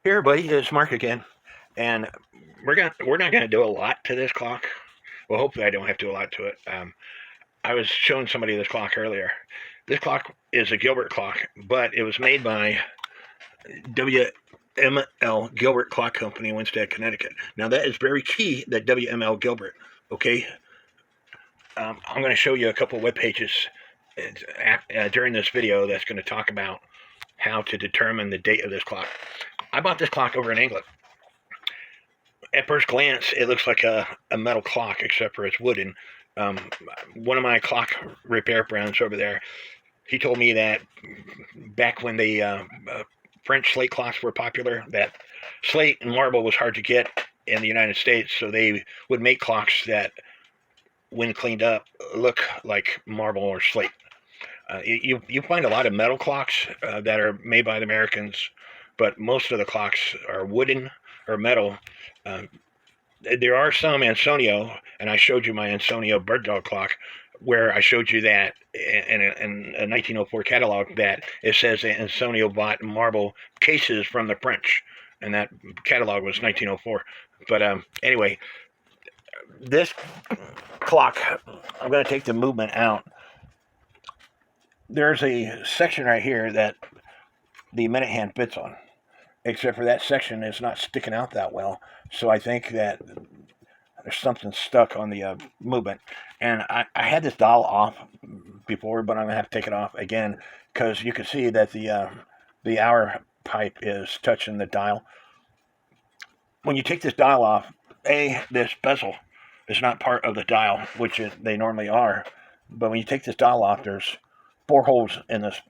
Hey everybody, it's Mark again, and we're not gonna do a lot to this clock. Well, hopefully I don't have to do a lot to it. I was showing somebody this clock earlier. This clock is a Gilbert clock, but it was made by WM L Gilbert Clock Company in Winsted, Connecticut. Now that is very key, that WM L Gilbert. Okay, I'm going to show you a couple web pages during this video that's going to talk about how to determine the date of this clock. I bought this clock over in England. At first glance, it looks like a metal clock, except for it's wooden. One of my clock repair friends over there, he told me that back when the French slate clocks were popular, that slate and marble was hard to get in the United States, so they would make clocks that, when cleaned up, look like marble or slate. You find a lot of metal clocks that are made by the Americans, but most of the clocks are wooden or metal. There are some Ansonio, and I showed you my Ansonio bird dog clock, where I showed you that in a 1904 catalog that it says that Ansonio bought marble cases from the French, and that catalog was 1904. But anyway, this clock, I'm going to take the movement out. There's a section right here that the minute hand fits on, except for that section is not sticking out that well. So I think that there's something stuck on the movement. And I had this dial off before, but I'm going to have to take it off again, because you can see that the hour pipe is touching the dial. When you take this dial off, this bezel is not part of the dial, which they normally are. But when you take this dial off, there's 4 holes in this,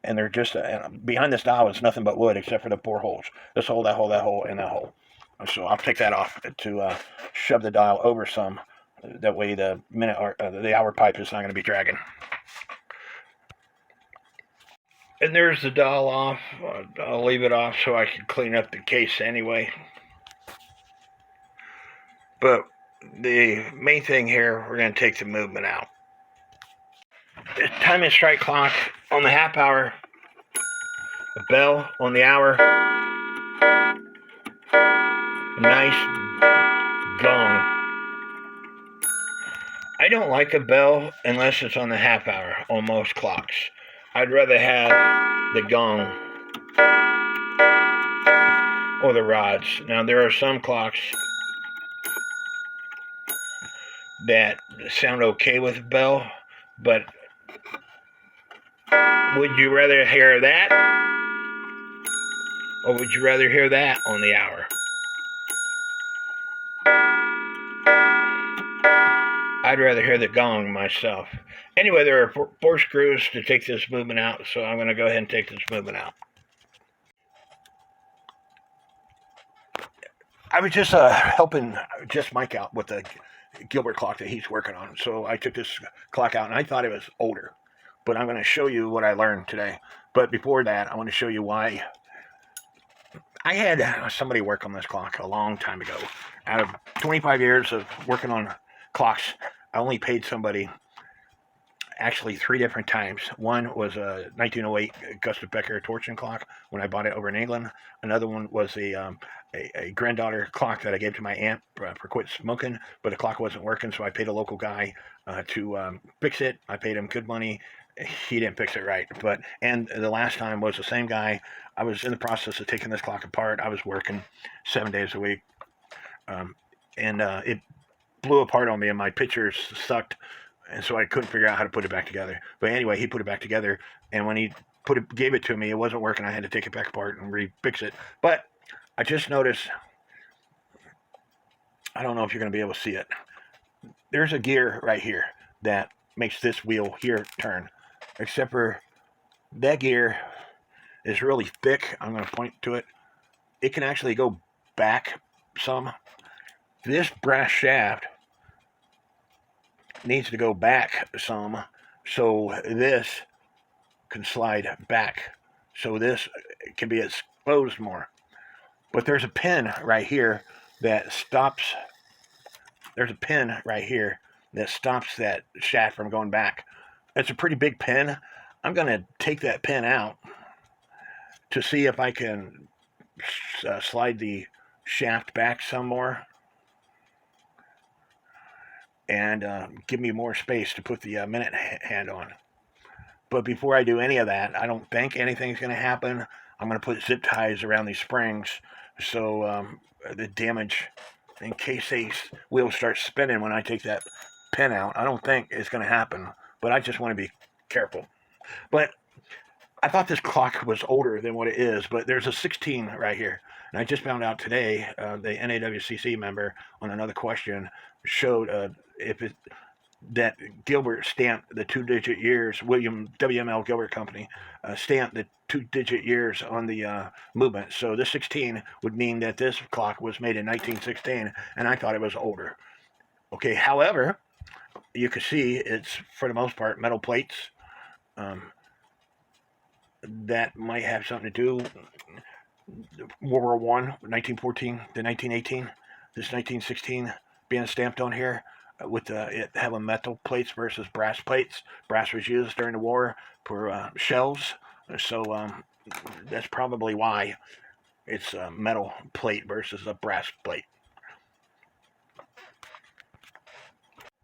and they're just behind this dial is nothing but wood except for the 4 holes. This hole, that hole, that hole, and that hole. So I'll take that off to shove the dial over some. That way the minute or the hour pipe is not going to be dragging. And there's the dial off. I'll leave it off so I can clean up the case anyway. But the main thing here, we're going to take the movement out. The time and strike clock on the half hour, a bell on the hour, a nice gong. I don't like a bell unless it's on the half hour on most clocks. I'd rather have the gong or the rods. Now there are some clocks that sound okay with a bell, but would you rather hear that, or would you rather hear that on the hour? I'd rather hear the gong myself. Anyway, there are 4 screws to take this movement out, so I'm going to go ahead and take this movement out. I was just helping JustMike out with the Gilbert clock that he's working on. So I took this clock out, and I thought it was older. But I'm going to show you what I learned today. But before that, I want to show you why. I had somebody work on this clock a long time ago. Out of 25 years of working on clocks, I only paid somebody actually 3 different times. One was a 1908 Gustav Becker torsion clock when I bought it over in England. Another one was a granddaughter clock that I gave to my aunt for quit smoking, but the clock wasn't working, so I paid a local guy to fix it. I paid him good money. He didn't fix it right. And the last time was the same guy. I was in the process of taking this clock apart. I was working 7 days a week, and it blew apart on me, and my pictures sucked, and so I couldn't figure out how to put it back together. But anyway, he put it back together, and when he gave it to me, it wasn't working. I had to take it back apart and refix it. But I just noticed, I don't know if you're going to be able to see it. There's a gear right here that makes this wheel here turn, except for that gear is really thick. I'm going to point to it. It can actually go back some. This brass shaft needs to go back some, so this can slide back, so this can be exposed more. But there's a pin right here that stops. There's a pin right here that stops that shaft from going back. It's a pretty big pin. I'm going to take that pin out to see if I can slide the shaft back some more and give me more space to put the minute hand on. But before I do any of that, I don't think anything's going to happen. I'm going to put zip ties around these springs so the damage, in case the wheel starts spinning when I take that pin out, I don't think it's going to happen. But I just want to be careful. But I thought this clock was older than what it is, but there's a 16 right here. And I just found out today, the NAWCC member on another question showed that Gilbert stamped the 2-digit years, WM L Gilbert Company stamped the 2-digit years on the movement. So this 16 would mean that this clock was made in 1916, and I thought it was older. Okay, however, you can see it's, for the most part, metal plates. That might have something to do. World War I, 1914 to 1918. This 1916 being stamped on here with it having metal plates versus brass plates. Brass was used during the war for shells, so that's probably why it's a metal plate versus a brass plate.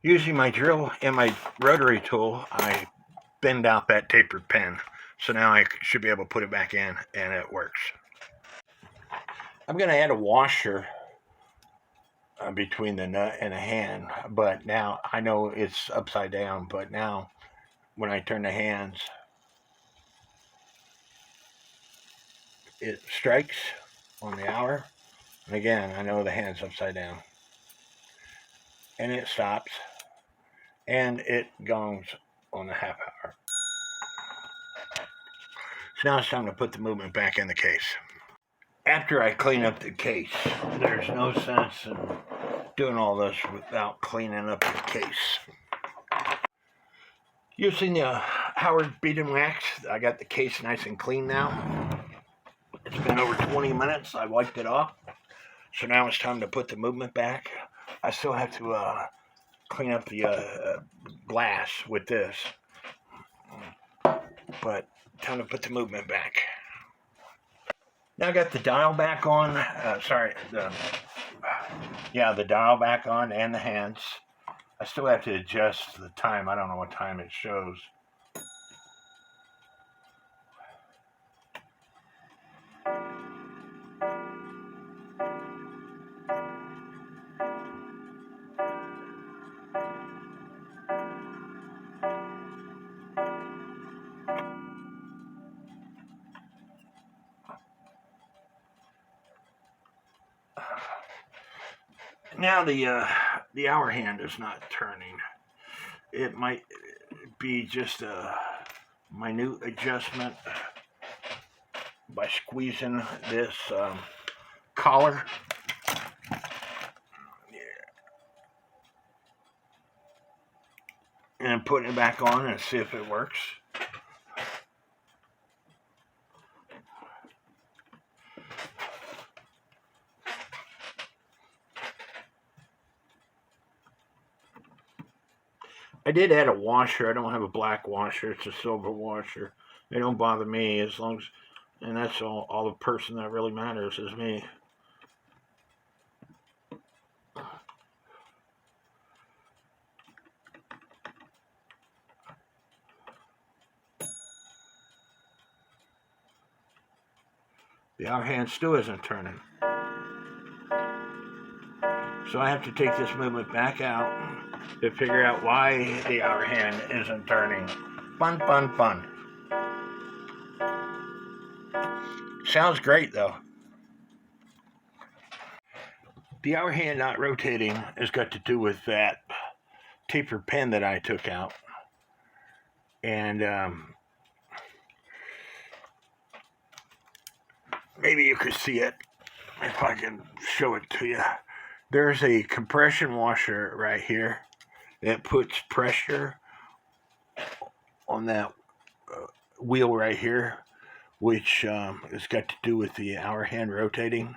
Using my drill and my rotary tool, I bend out that tapered pin. So now I should be able to put it back in, and it works. I'm going to add a washer between the nut and the hand, but now I know it's upside down, but now when I turn the hands, it strikes on the hour, and again, I know the hand's upside down, and it stops, and it gongs on the half hour. So now it's time to put the movement back in the case. After I clean up the case, there's no sense in doing all this without cleaning up the case. Using the Howard bead and wax, I got the case nice and clean now. It's been over 20 minutes. I wiped it off. So now it's time to put the movement back. I still have to clean up the glass with this, but time to put the movement back. Now I got the dial back on. The dial back on and the hands. I still have to adjust the time. I don't know what time it shows. Now the hour hand is not turning. It might be just a minute adjustment by squeezing this collar. And putting it back on and see if it works. I did add a washer. I don't have a black washer. It's a silver washer. They don't bother me as long as, and that's all the person that really matters is me. The hour hand still isn't turning. So I have to take this movement back out to figure out why the hour hand isn't turning. Fun, fun, fun. Sounds great though. The hour hand not rotating has got to do with that tapered pin that I took out. And maybe you could see it if I can show it to you. There's a compression washer right here that puts pressure on that wheel right here, which has got to do with the hour hand rotating.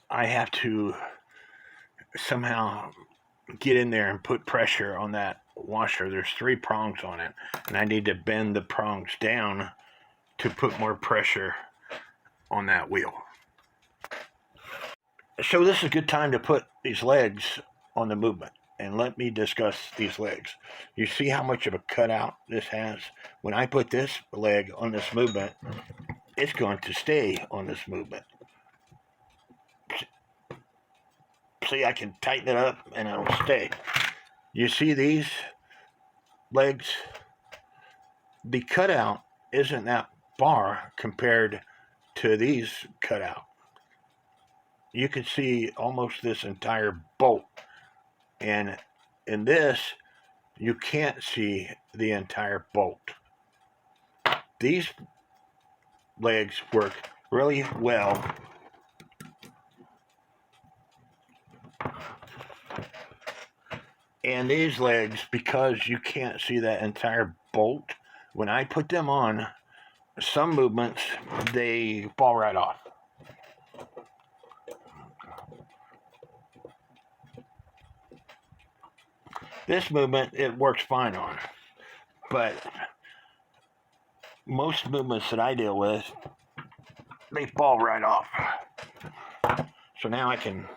I have to somehow get in there and put pressure on that washer. There's 3 prongs on it, and I need to bend the prongs down to put more pressure on that wheel. So this is a good time to put these legs on the movement, and let me discuss these legs. You see how much of a cutout this has? When I put this leg on this movement, it's going to stay on this movement. See, I can tighten it up and it'll stay. You see these legs? The cutout isn't that far compared to these cutout. You can see almost this entire bolt. And in this, you can't see the entire bolt. These legs work really well. And these legs, because you can't see that entire bolt, when I put them on, some movements, they fall right off. This movement, it works fine on. But most movements that I deal with, they fall right off. So now I can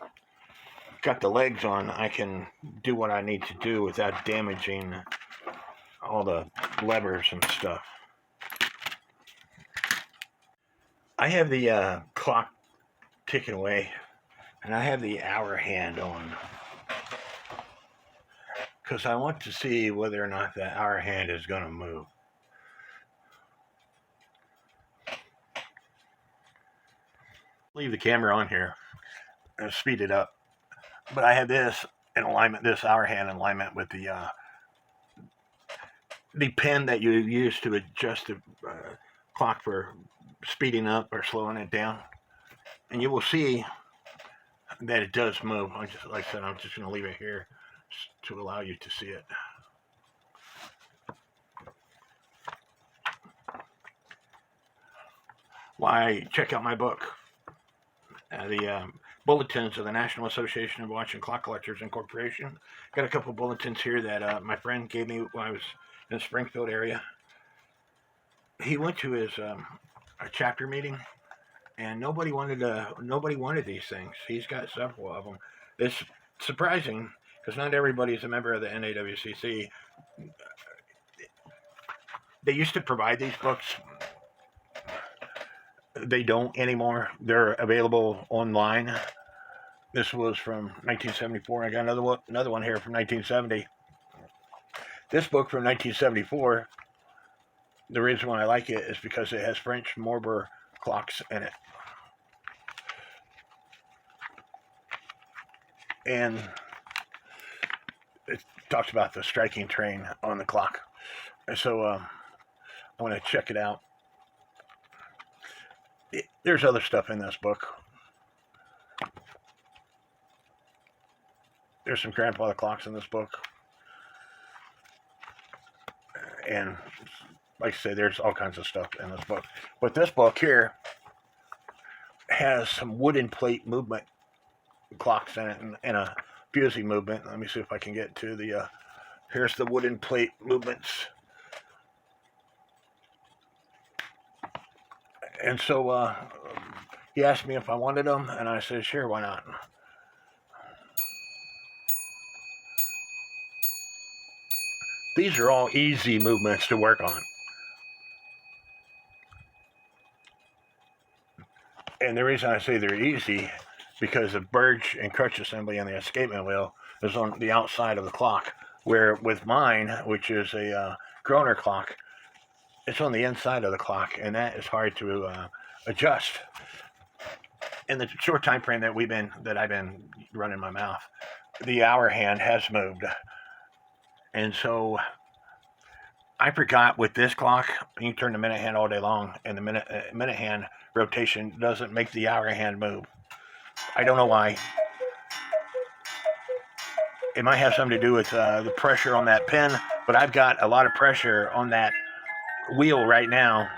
got the legs on, I can do what I need to do without damaging all the levers and stuff. I have the clock ticking away, and I have the hour hand on because I want to see whether or not the hour hand is going to move. Leave the camera on here and speed it up. But I have this in alignment, this hour hand in alignment with the pin that you use to adjust the clock for speeding up or slowing it down. And you will see that it does move. Like I said, I'm just going to leave it here to allow you to see it. Why, check out my book. The Bulletins of the National Association of Watch and Clock Collectors Incorporation. Got a couple bulletins here that my friend gave me when I was in the Springfield area. He went to his a chapter meeting, and nobody wanted these things. He's got several of them. It's surprising because not everybody is a member of the NAWCC. They used to provide these books. They don't anymore. They're available online. This was from 1974. I got another one here from 1970. This book from 1974, the reason why I like it is because it has French Morber clocks in it. And it talks about the striking train on the clock. And so I want to check it out. There's other stuff in this book. There's some grandfather clocks in this book. And like I say, there's all kinds of stuff in this book. But this book here has some wooden plate movement clocks in it and a fusing movement. Let me see if I can get to the, here's the wooden plate movements. And so he asked me if I wanted them, and I said, sure, why not? These are all easy movements to work on. And the reason I say they're easy, because the burge and crutch assembly on the escapement wheel is on the outside of the clock, where with mine, which is a Groner clock, it's on the inside of the clock, and that is hard to adjust. In the short time frame that I've been running my mouth, the hour hand has moved, and so I forgot with this clock, you can turn the minute hand all day long, and the minute hand rotation doesn't make the hour hand move. I don't know why. It might have something to do with the pressure on that pin, but I've got a lot of pressure on that wheel right now,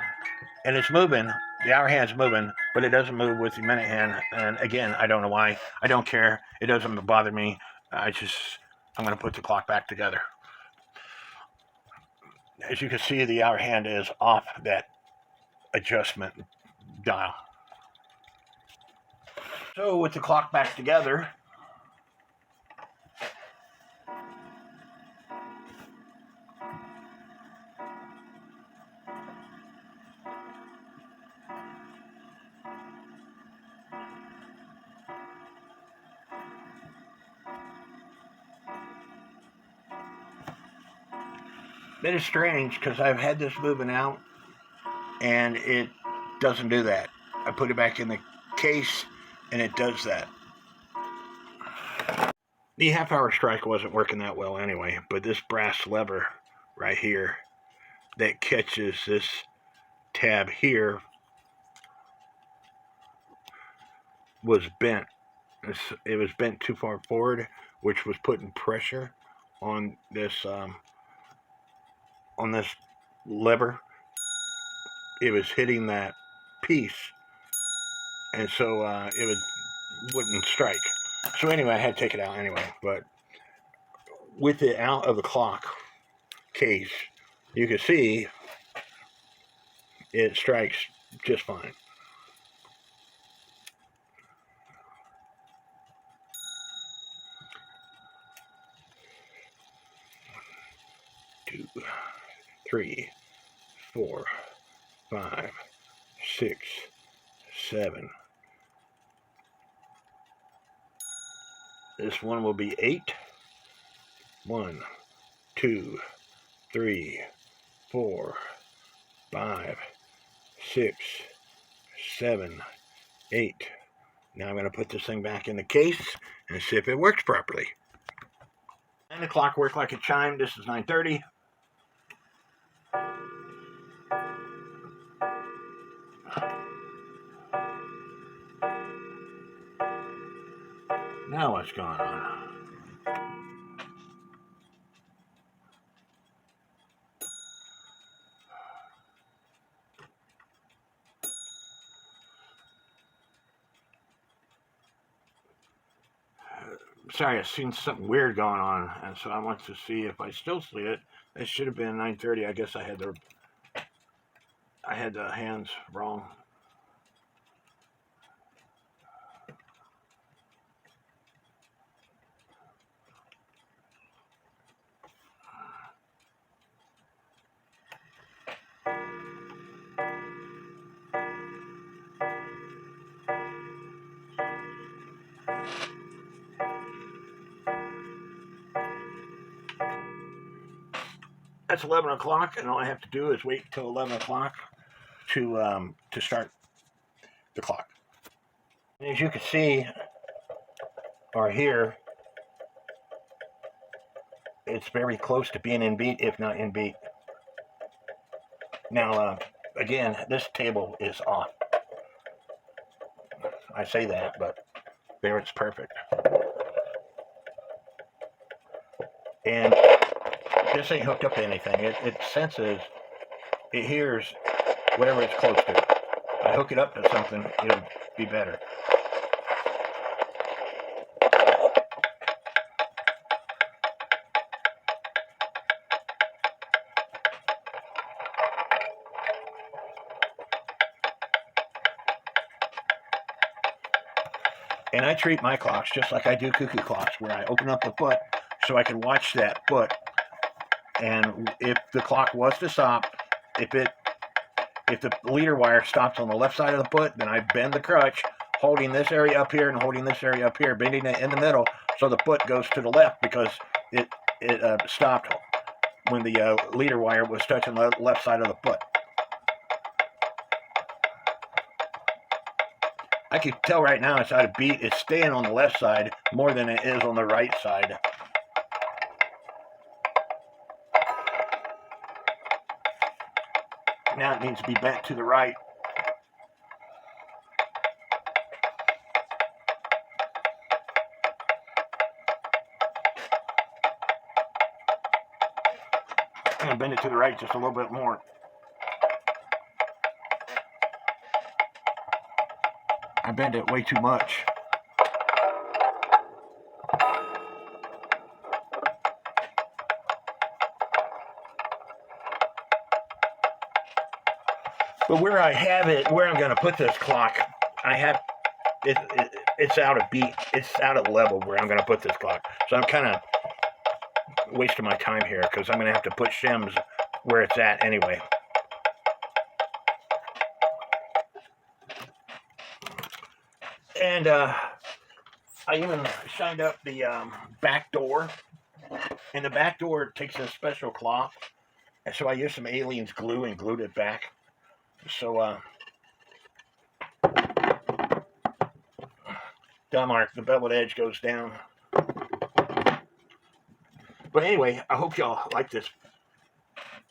and it's moving. The hour hand's moving, but it doesn't move with the minute hand. And again, I don't know why. I don't care. It doesn't bother me. I'm going to put the clock back together. As you can see, the hour hand is off that adjustment dial. So with the clock back together, it is strange because I've had this moving out and it doesn't do that. I put it back in the case and it does that. The half-hour strike wasn't working that well anyway, but this brass lever right here that catches this tab here was bent. It was bent too far forward, which was putting pressure on this lever. It was hitting that piece, and so wouldn't strike. So anyway, I had to take it out anyway. But with it out of the clock case, you can see it strikes just fine. Two, 3, 4, 5, 6, 7. This one will be 8. 1, 2, 3, 4, 5, 6, 7, 8. Now I'm going to put this thing back in the case and see if it works properly. And the clock worked like it chimed. This is 9:30. Now what's going on? Sorry, I've seen something weird going on, and so I want to see if I still see it. It should have been 9:30. I guess I had the hands wrong. That's 11 o'clock, and all I have to do is wait till 11 o'clock to start the clock. And as you can see or hear, it's very close to being in beat, if not in beat. Now, again, this table is off. I say that, but there it's perfect. And this ain't hooked up to anything. It senses, it hears whatever it's close to. If I hook it up to something, it'll be better. And I treat my clocks just like I do cuckoo clocks, where I open up the foot so I can watch that foot. And if the clock was to stop, if the leader wire stops on the left side of the foot, then I bend the crutch, holding this area up here and holding this area up here, bending it in the middle so the foot goes to the left, because it stopped when the leader wire was touching the left side of the foot. I can tell right now it's out of beat. It's staying on the left side more than it is on the right side. Now it needs to be bent to the right. I'm going to bend it to the right just a little bit more. I bend it way too much. But where I have it, where I'm going to put this clock, I have it's out of beat. It's out of level where I'm going to put this clock. So I'm kind of wasting my time here because I'm going to have to put shims where it's at anyway. And I even shined up the back door. And the back door takes a special cloth. And so I used some Aliens glue and glued it back. So, mark, the beveled edge goes down. But anyway, I hope y'all like this.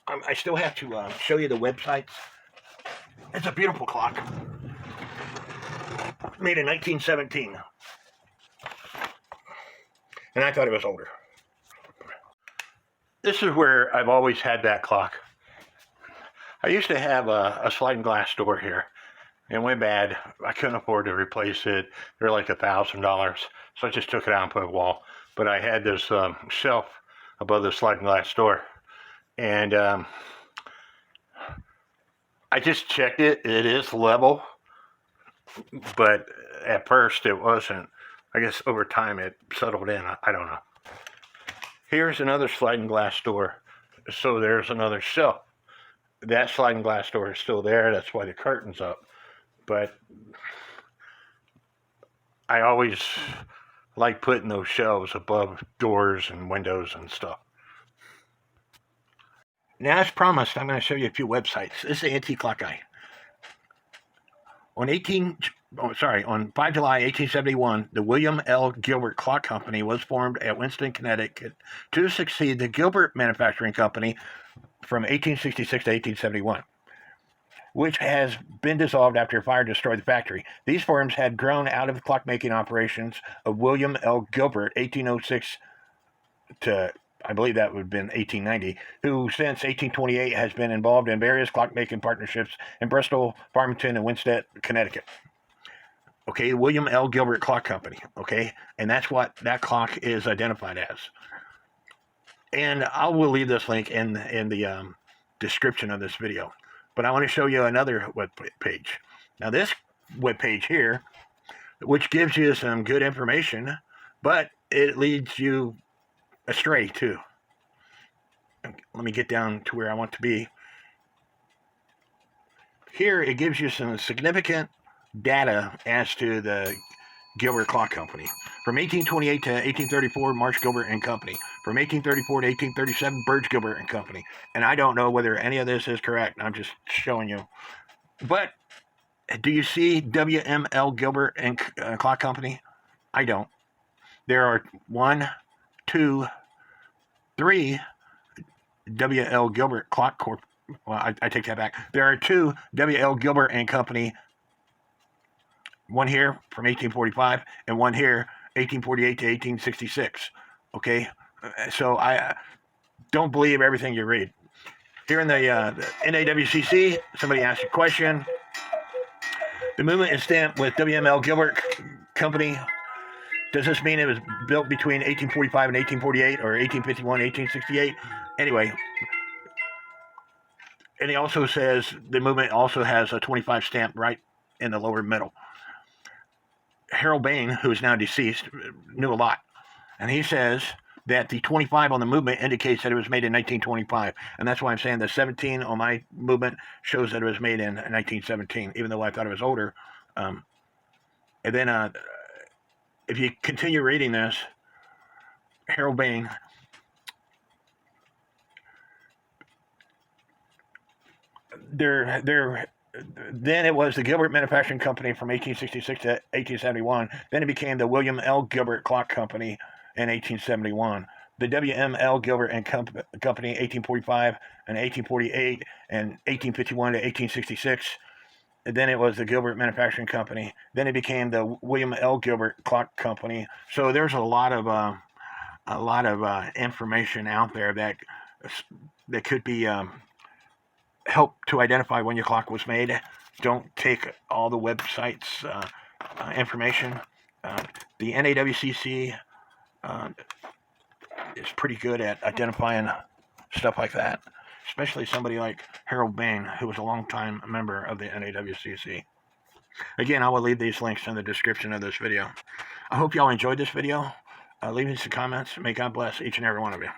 I still have to show you the websites. It's a beautiful clock. Made in 1917. And I thought it was older. This is where I've always had that clock. I used to have a sliding glass door here. It went bad. I couldn't afford to replace it. They're like $1,000. So I just took it out and put it on the wall. But I had this shelf above the sliding glass door. And I just checked it. It is level. But at first it wasn't. I guess over time it settled in. I don't know. Here's another sliding glass door. So there's another shelf. That sliding glass door is still there. That's why the curtain's up. But I always like putting those shelves above doors and windows and stuff. Now, as promised, I'm going to show you a few websites. This is the Antique Clock Guy. On 5 July 1871, the WM L Gilbert Clock Company was formed at Winston, Connecticut to succeed the Gilbert Manufacturing Company from 1866 to 1871, which has been dissolved after a fire destroyed the factory. These firms had grown out of the clockmaking operations of William L. Gilbert, 1806 to, I believe that would have been 1890, who since 1828 has been involved in various clockmaking partnerships in Bristol, Farmington, and Winsted, Connecticut. Okay, William L. Gilbert Clock Company, okay? And that's what that clock is identified as. And I will leave this link in the description of this video. But I want to show you another web page. Now this web page here, which gives you some good information, but it leads you astray too. Let me get down to where I want to be. Here it gives you some significant data as to the Gilbert Clock Company. From 1828 to 1834, Marsh Gilbert and Company. From 1834 to 1837, Burge Gilbert and Company. And I don't know whether any of this is correct. I'm just showing you. But do you see WM L Gilbert and Clock Company? I don't. There are 1, 2, 3 W.L. Gilbert Clock Corp. Well, I take that back. There are 2 W.L. Gilbert and Company. One here from 1845 and one here 1848 to 1866. Okay, so I don't believe everything you read. Here in the NAWCC, somebody asked a question. The movement is stamped with WML Gilbert Company. Does this mean it was built between 1845 and 1848 or 1851 and 1868? Anyway, and he also says the movement also has a 25 stamp right in the lower middle. Harold Bain, who is now deceased, knew a lot. And he says that the 25 on the movement indicates that it was made in 1925. And that's why I'm saying the 17 on my movement shows that it was made in 1917, even though I thought it was older. And then if you continue reading this, Harold Bain, then it was the Gilbert Manufacturing Company from 1866 to 1871. Then it became the William L. Gilbert Clock Company in 1871. The W.M. L. Gilbert and Company, 1845 and 1848 and 1851 to 1866. And then it was the Gilbert Manufacturing Company. Then it became the William L. Gilbert Clock Company. So there's a lot of information out there that could be help to identify when your clock was made. Don't take all the websites information. The NAWCC is pretty good at identifying stuff like that. especially somebody like Harold Bain, who was a longtime member of the NAWCC. Again, I will leave these links in the description of this video. I hope y'all enjoyed this video. Leave me some comments. May God bless each and every one of you.